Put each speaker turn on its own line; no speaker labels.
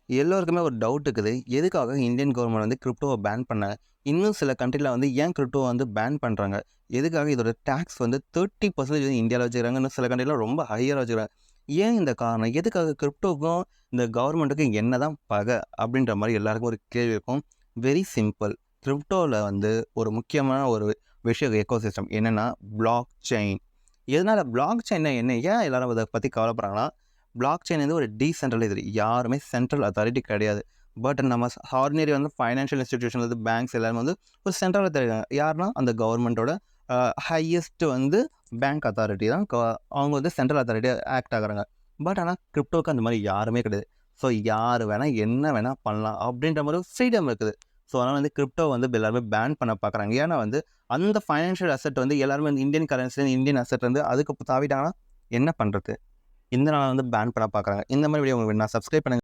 எல்லோருக்குமே ஒரு டவுட் இருக்குது. எதுக்காக இந்தியன் கவர்மெண்ட் வந்து கிரிப்டோவ பேன் பண்ணாங்க? இன்னும் சில கண்ட்ரில வந்து ஏன் கிரிப்டோவ வந்து பேன் பண்றாங்க? எதுக்காக இதோட டாக்ஸ் வந்து 30% இந்தியால வச்சுக்கிறாங்க. இன்னும் சில கண்ட்ரில ரொம்ப ஹையரா வச்சுக்கிறாங்க. ஏன் இந்த காரணம்? எதுக்காக கிரிப்டோவுக்கும் இந்த கவர்மெண்ட்டுக்கும் என்னதான் பகை? அப்படின்ற மாரி எல்லாருக்கும் ஒரு கேள்வி இருக்கும். Very simple. கிரிப்டோல வந்து ஒரு முக்கியமான ஒரு விஷயம் எக்கோசிஸ்டம். என்னன்னா பிளாக் செயின். எதனால பிளாக் செயின்னா என்ன? ஏன் எல்லாரும் அத பத்தி கவலைப்படுறாங்கன்னா, பிளாக் செயின் வந்து ஒரு டீசென்ட்ரலைஸ்டு. யாருமே சென்ட்ரல் அத்தாரிட்டி கிடையாது. பட் நம்ம ஆர்டினரி வந்து ஃபைனான்ஷியல் இன்ஸ்டிடியூஷன் வந்து பேங்க்ஸ் எல்லாரும் வந்து ஒரு சென்ட்ரல் அத்தாரிட்டி. யாருன்னா அந்த கவர்மெண்ட்டோட ஹையஸ்ட் வந்து பேங்க் அத்தாரிட்டி தான். அவங்க வந்து சென்ட்ரல் அத்தாரிட்டியா ஆக்ட் ஆகுறாங்க. பட் ஆனா கிரிப்டோக்கு அந்த மாரி யாருமே கிடையாது. ஸோ யாரு வேணா என்ன வேணா பண்ணலாம் அப்படின்ற மாரி ஒரு ஃப்ரீடம் இருக்குது. ஸோ அதனால வந்து கிரிப்டோ வந்து எல்லாருமே பேன் பண்ண பார்க்குறாங்க. ஏன்னா வந்து அந்த ஃபைனான்ஷியல் அசெட் வந்து எல்லாருமே வந்து இந்தியன் கரன்சி, இந்தியன் அசெட் வந்து அதுக்கு தாவிட்டாங்கன்னா என்ன பண்றது? இந்த நாள வந்து பேன் பண்ண பார்க்குறாங்க. இந்த மாரி வீடியோ உங்களுக்கு வேணும்னா சப்ஸ்கிரைப் பண்ணுங்க.